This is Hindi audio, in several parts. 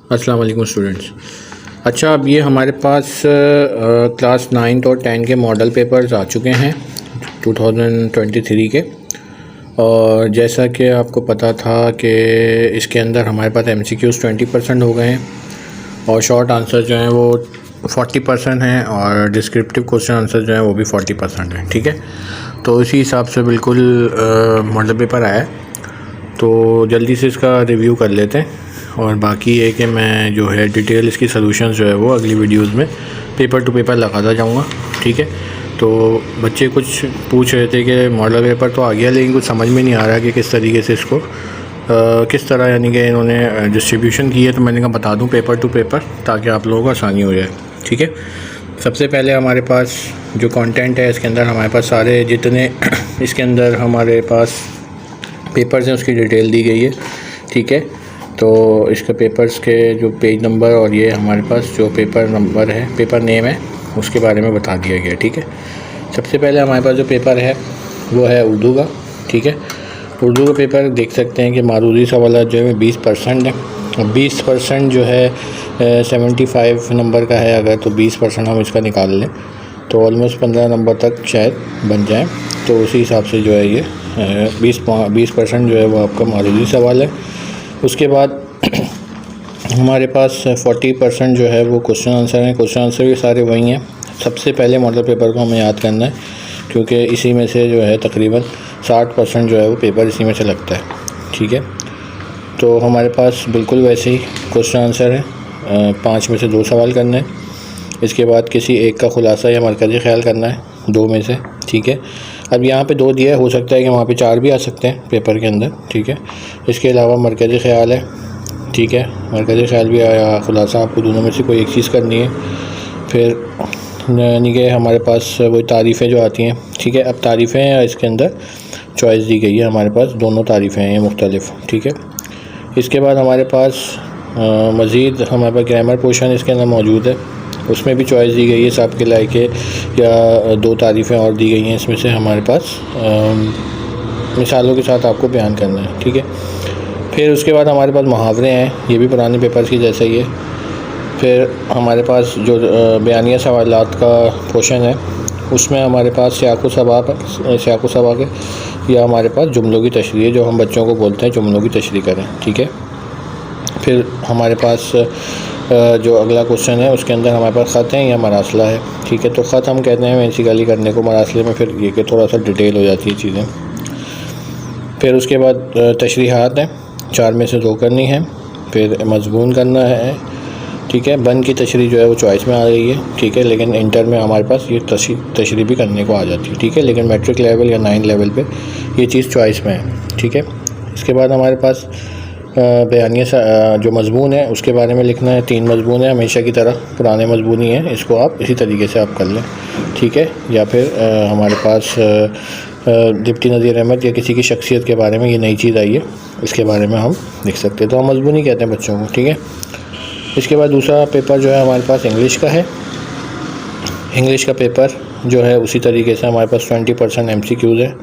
अस्सलाम वालेकुम स्टूडेंट्स। अच्छा, अब ये हमारे पास क्लास 9 और 10 के मॉडल पेपर्स आ चुके हैं 2023 के। और जैसा कि आपको पता था कि इसके अंदर हमारे पास MCQs 20% हो गए हैं और शॉर्ट आंसर जो हैं वो 40% हैं और डिस्क्रिप्टिव क्वेश्चन आंसर जो हैं वो भी 40% हैं। ठीक है, तो इसी हिसाब से बिल्कुल मॉडल पेपर आया है, तो जल्दी से इसका रिव्यू कर लेते हैं। और बाकी ये कि मैं जो है डिटेल इसकी सॉल्यूशंस जो है वो अगली वीडियोस में पेपर टू पेपर लगाता जाऊँगा। ठीक है, तो बच्चे कुछ पूछ रहे थे कि मॉडल पेपर तो आ गया लेकिन कुछ समझ में नहीं आ रहा कि किस तरीके से इसको किस तरह यानी कि इन्होंने डिस्ट्रीब्यूशन की है। तो मैंने कहा बता दूं पेपर टू पेपर ताकि आप लोगों को आसानी हो जाए। ठीक है, सबसे पहले हमारे पास जो कंटेंट है इसके अंदर हमारे पास सारे जितने इसके अंदर हमारे पास पेपर्स हैं उसकी डिटेल दी गई है। ठीक है, तो इसके पेपर्स के जो पेज नंबर और ये हमारे पास जो पेपर नंबर है, पेपर नेम है, उसके बारे में बता दिया गया। ठीक है, सबसे पहले हमारे पास जो पेपर है वो है उर्दू का। ठीक है, उर्दू का पेपर देख सकते हैं कि मारूदी सवालात जो है 20% है। 20% जो है 75 नंबर का है, अगर तो 20% हम इसका निकाल लें तो ऑलमोस्ट 15 नंबर तक शायद बन जाए। तो उसी हिसाब से जो है ये 20% जो है वो आपका मारूदी सवाल है। उसके बाद हमारे पास 40% जो है वो क्वेश्चन आंसर हैं। क्वेश्चन आंसर भी सारे वही हैं। सबसे पहले मॉडल पेपर को हमें याद करना है क्योंकि इसी में से जो है तकरीबन 60% जो है वो पेपर इसी में से लगता है। ठीक है, तो हमारे पास बिल्कुल वैसे ही क्वेश्चन आंसर है। 5 में से 2 सवाल करना है। इसके बाद किसी एक का खुलासा या मरकज़ी ख्याल करना है 2 में से। ठीक है, अब यहाँ पे 2 दिया है, हो सकता है कि वहाँ पे 4 भी आ सकते हैं पेपर के अंदर। ठीक है, इसके अलावा मरकज़ी ख्याल है। ठीक है, मरकज़ी ख्याल भी आया, खुलासा आपको दोनों में से कोई एक चीज़ करनी है। फिर यानी कि हमारे पास वही तारीफ़ें जो आती हैं। ठीक है, अब तारीफ़ें हैं, इसके अंदर चॉइस दी गई है, हमारे पास दोनों तारीफ़ें हैं ये मुख्तलिफ। ठीक है, इसके बाद हमारे पास मज़ीद हमारे पास ग्रामर पोर्शन इसके अंदर मौजूद है, उसमें भी चॉइस दी गई है सब के लायक या 2 तारीफ़ें और दी गई हैं। इसमें से हमारे पास मिसालों के साथ आपको बयान करना है। ठीक है, फिर उसके बाद हमारे पास मुहावरे हैं, ये भी पुराने पेपर्स की जैसा ही है। फिर हमारे पास जो बयानिया सवालात का पोर्शन है उसमें हमारे पास सियाक़ व सबाक़ है, या हमारे पास जुमलों की तशरीह, जो हम बच्चों को बोलते हैं जुमलों की तशरीह करें। ठीक है, फिर हमारे पास जो अगला क्वेश्चन है उसके अंदर हमारे पास ख़त है या मरासला है। ठीक है, तो ख़त हम कहते हैं बेसिकली करने को, मरासले में फिर ये कि थोड़ा सा डिटेल हो जाती है चीज़ें। फिर उसके बाद तशरीहात हैं, 4 में से 2 करनी है। फिर मज़मून करना है। ठीक है, बन की तशरीह जो है वो चॉइस में आ रही है। ठीक है, लेकिन इंटर में हमारे पास ये तशरीह भी करने को आ जाती है। ठीक है, लेकिन मैट्रिक लेवल या 9 लेवल पे ये चीज़ चॉइस में है। ठीक है, इसके बाद हमारे पास बयानिया जो मज़मून है उसके बारे में लिखना है। 3 मज़मून है, हमेशा की तरह पुराने मज़मून ही हैं, इसको आप इसी तरीके से आप कर लें। ठीक है, या फिर हमारे पास डिप्टी नज़ीर अहमद या किसी की शख्सियत के बारे में ये नई चीज़ आई है, इसके बारे में हम लिख सकते हैं, तो हम मज़मून ही कहते हैं बच्चों को। ठीक है, इसके बाद दूसरा पेपर जो है हमारे पास इंग्लिश का है। इंग्लिश का पेपर जो है उसी तरीके से हमारे पास 20% MCQs है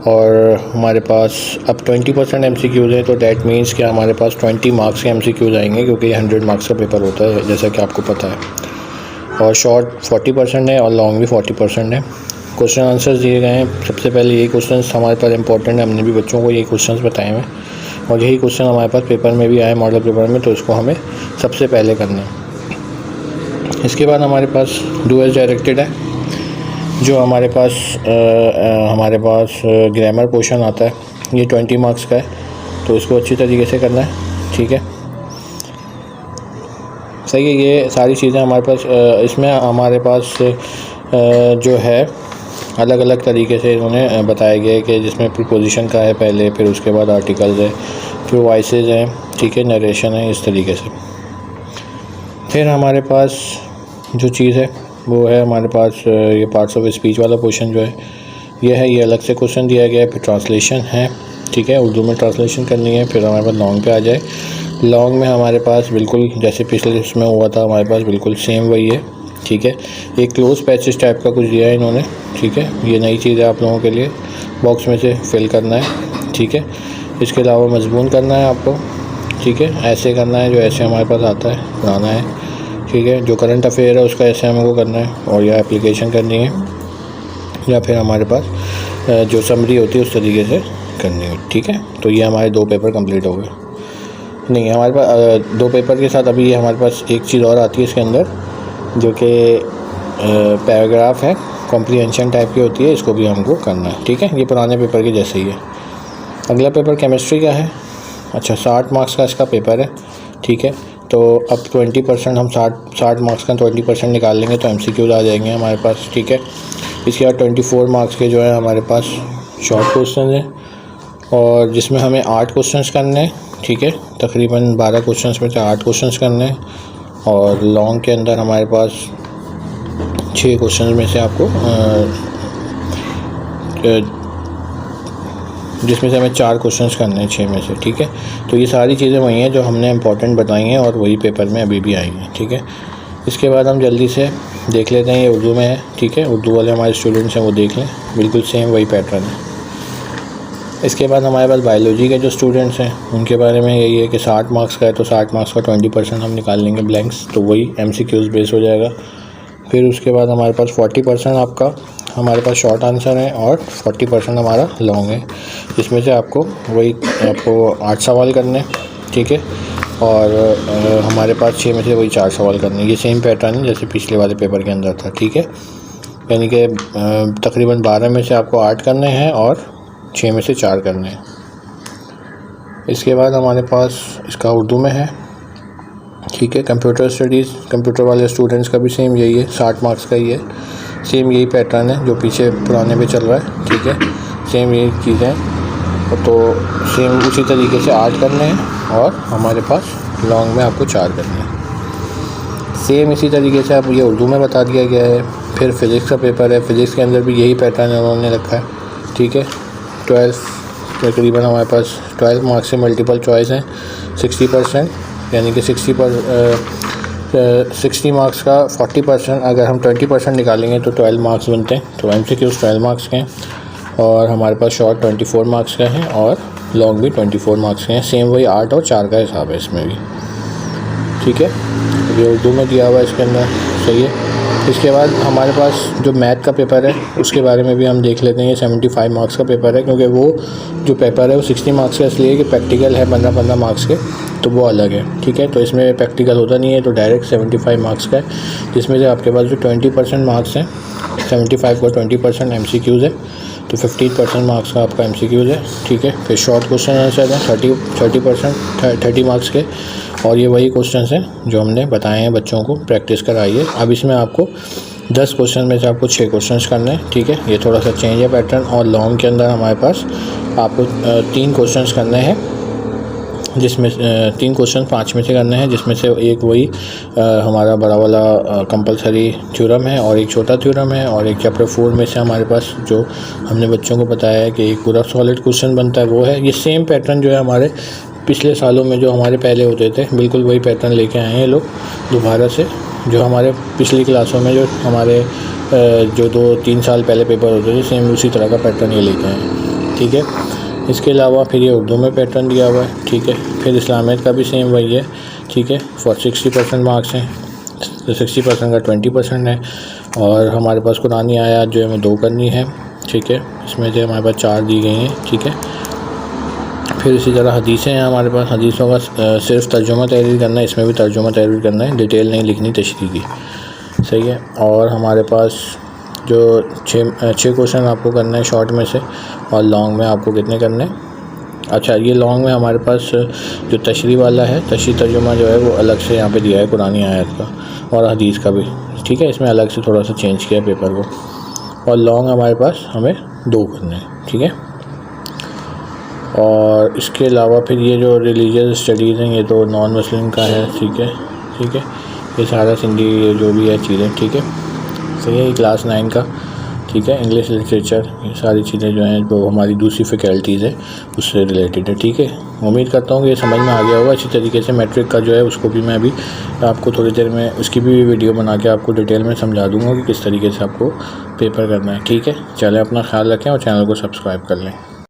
और हमारे पास अब 20% MCQs है, तो डैट मीन्स कि हमारे पास 20 मार्क्स के MCQs आएंगे क्योंकि ये 100 मार्क्स का पेपर होता है जैसा कि आपको पता है। और शॉर्ट 40% है और लॉन्ग भी 40% है। क्वेश्चन आंसर्स दिए गए हैं। सबसे पहले यही क्वेश्चन हमारे पास इंपॉर्टेंट है, हमने भी बच्चों को यही क्वेश्चन बताए हैं और यही क्वेश्चन हमारे पास पेपर में भी आए, मॉडल पेपर में, तो इसको हमें सबसे पहले करना है। इसके बाद हमारे पास डू एज डायरेक्टेड है, जो हमारे पास ग्रामर पोर्शन आता है, ये 20 मार्क्स का है, तो इसको अच्छी तरीके से करना है। ठीक है, सही है, ये सारी चीज़ें हमारे पास इसमें हमारे पास जो है अलग अलग तरीके से इन्होंने बताया गया है कि जिसमें प्रीपोजिशन का है पहले, फिर उसके बाद आर्टिकल्स है, फिर वॉइसेस हैं। ठीक है, नरेशन है, इस तरीके से। फिर हमारे पास जो चीज़ है वो है हमारे पास ये पार्ट्स ऑफ स्पीच वाला पोर्शन जो है ये है, ये अलग से क्वेश्चन दिया गया है। फिर ट्रांसलेशन है। ठीक है, उर्दू में ट्रांसलेशन करनी है। फिर हमारे पास लॉन्ग पे आ जाए, लॉन्ग में हमारे पास बिल्कुल जैसे पिछले इसमें हुआ था हमारे पास बिल्कुल सेम वही है। ठीक है, एक क्लोज पैसेज टाइप का कुछ दिया है इन्होंने। ठीक है, ये नई चीज़ है आप लोगों के लिए, बॉक्स में से फिल करना है। ठीक है, इसके अलावा मजमून करना है आपको। ठीक है। ऐसे करना है जो ऐसे हमारे पास आता है बनाना है, ठीक है। जो करंट अफेयर है उसका ऐसे हमको करना है, और या एप्लीकेशन करनी है, या फिर हमारे पास जो समरी होती है उस तरीके से करनी है, ठीक है। तो ये हमारे 2 पेपर कंप्लीट हो गए। नहीं, हमारे पास 2 पेपर के साथ अभी ये हमारे पास एक चीज़ और आती है इसके अंदर, जो कि पैराग्राफ है, कॉम्प्रीहेंशन टाइप की होती है, इसको भी हमको करना है, ठीक है। ये पुराने पेपर के जैसे ही है। अगला पेपर केमिस्ट्री का है। अच्छा, 60 मार्क्स का इसका पेपर है, ठीक है। तो अब 20% हम 60 मार्क्स का 20% निकाल लेंगे तो MCQs आ जाएंगे हमारे पास, ठीक है। इसके बाद 24 मार्क्स के जो है हमारे पास शॉर्ट क्वेश्चन है, और जिसमें हमें 8 क्वेश्चंस करने हैं, ठीक है। तकरीबन 12 क्वेश्चंस में से 8 क्वेश्चंस करने हैं, और लॉन्ग के अंदर हमारे पास 6 क्वेश्चन में से आपको जिसमें से हमें 4 क्वेश्चंस करने हैं 6 में से, ठीक है। तो ये सारी चीज़ें वही हैं जो हमने इंपॉर्टेंट बताई हैं, और वही पेपर में अभी भी आई हैं, ठीक है। इसके बाद हम जल्दी से देख लेते हैं, ये उर्दू में है, ठीक है। उर्दू वाले हमारे स्टूडेंट्स हैं वो देख लें, बिल्कुल सेम वही पैटर्न है। इसके बाद हमारे पास बायोलॉजी के जो स्टूडेंट्स हैं उनके बारे में यही है कि 60 मार्क्स का है, तो 60 मार्क्स का 20% हम निकाल लेंगे ब्लैंक्स, तो वही MCQs बेस हो जाएगा। फिर उसके बाद हमारे पास 40% आपका हमारे पास शॉर्ट आंसर है, और 40% हमारा लॉन्ग है, जिसमें से आपको 8 सवाल करने हैं, ठीक है। और हमारे पास 6 में से वही 4 सवाल करने हैं। ये सेम पैटर्न है जैसे पिछले वाले पेपर के अंदर था, ठीक है। यानी कि तकरीबन 12 में से आपको 8 करने हैं और 6 में से 4 करने हैं। इसके बाद हमारे पास इसका उर्दू में है, ठीक है। कंप्यूटर स्टडीज़, कंप्यूटर वाले स्टूडेंट्स का भी सेम यही है, 60 मार्क्स का ही है, सेम यही पैटर्न है जो पीछे पुराने पे चल रहा है, ठीक है। सेम यही चीज़ें, तो सेम उसी तरीके से 8 करने हैं, और हमारे पास लॉन्ग में आपको 4 करने हैं। सेम इसी तरीके से आप ये उर्दू में बता दिया गया है। फिर फ़िज़िक्स का पेपर है, फ़िज़िक्स के अंदर भी यही पैटर्न उन्होंने रखा है, ठीक है। 12 तकरीबन हमारे पास 12 मार्क्स से मल्टीपल चॉइस हैं, 60%, यानी कि 60 मार्क्स का 40%, अगर हम 20% निकालेंगे तो 12 मार्क्स बनते हैं। तो MCQs 12 मार्क्स के हैं, और हमारे पास शॉर्ट 24 मार्क्स का है, और लॉन्ग भी 24 मार्क्स के हैं। सेम वही 8 और 4 का हिसाब है इसमें भी, ठीक है। ये उर्दू में दिया हुआ है इसके अंदर, सही है। इसके बाद हमारे पास जो मैथ का पेपर है उसके बारे में भी हम देख लेते हैं। ये 75 मार्क्स का पेपर है, क्योंकि वो जो पेपर है वो 60 मार्क्स का इसलिए कि प्रैक्टिकल है 15-15 मार्क्स के, तो वो अलग है, ठीक है। तो इसमें प्रैक्टिकल होता नहीं है, तो डायरेक्ट 75 मार्क्स का है, जिसमें से आपके पास जो 20% मार्क्स हैं, 75 का 20% MCQs है, तो 15% मार्क्स का आपका MCQs है, ठीक है। फिर शॉर्ट क्वेश्चन आंसर हैं 30 मार्क्स के, और ये वही क्वेश्चंस हैं जो हमने बताए हैं बच्चों को, प्रैक्टिस कराई है। अब इसमें आपको 10 क्वेश्चन में से आपको 6 क्वेश्चंस करने हैं, ठीक है। ये थोड़ा सा चेंज है पैटर्न। और लॉन्ग के अंदर हमारे पास आपको 3 क्वेश्चंस करने हैं, जिसमें 3 क्वेश्चन 5 में से करने हैं, जिसमें से एक वही हमारा बड़ा वाला कंपलसरी थ्योरम है, और एक छोटा थ्योरम है, और एक चैप्टर 4 में से हमारे पास जो हमने बच्चों को बताया है कि एक पूरा सॉलिड क्वेश्चन बनता है, वो है। ये सेम पैटर्न जो है हमारे पिछले सालों में जो हमारे पहले होते थे, बिल्कुल वही पैटर्न लेके आए हैं लोग दोबारा से। जो हमारे पिछली क्लासों में जो हमारे जो 2-3 साल पहले पेपर होते थे, सेम उसी तरह का पैटर्न ये लेके आए हैं, ठीक है। इसके अलावा फिर ये उर्दू में पैटर्न दिया हुआ है, ठीक है। फिर इस्लामियत का भी सेम वही है, ठीक है। 60% मार्क्स हैं, तो 60% का 20% है। और हमारे पास कुरानी आयत जो हमें 2 करनी है, ठीक है। इसमें से हमारे पास 4 दी गई हैं, ठीक है। फिर इसी तरह हदीसें हैं हमारे पास, हदीसों का सिर्फ तर्जुमा तहरीर करना है, इसमें भी तर्जुमा तहरीर करना है, डिटेल नहीं लिखनी, तशरीह की, सही है। और हमारे पास जो 6 क्वेश्चन आपको करना है शॉर्ट में से, और लॉन्ग में आपको कितने करने हैं। अच्छा, ये लॉन्ग में हमारे पास जो तशरीह वाला है, तशरीह तर्जुमा जो है वो अलग से यहाँ पे दिया है कुरानी आयत का, और हदीस का भी, ठीक है। इसमें अलग से थोड़ा सा चेंज किया पेपर को। और लॉन्ग हमारे पास हमें 2 करने हैं, ठीक है। और इसके अलावा फिर ये जो रिलीजियस स्टडीज़ हैं, ये तो नॉन मुस्लिम का है, ठीक है, ठीक है। ये सारा सिंधी ये जो भी है चीज़ें, ठीक है, सही है। ये क्लास 9 का, ठीक है। इंग्लिश लिटरेचर, ये सारी चीज़ें जो हैं जो हमारी दूसरी फैकल्टीज़ है उससे रिलेटेड है, ठीक है। उम्मीद करता हूँ कि ये समझ में आ गया होगा अच्छी तरीके से। मैट्रिक का जो है उसको भी मैं अभी आपको थोड़ी देर में उसकी भी वीडियो बना के आपको डिटेल में समझा दूँगा कि किस तरीके से आपको पेपर करना है, ठीक है। चलें, अपना ख्याल रखें और चैनल को सब्सक्राइब कर लें।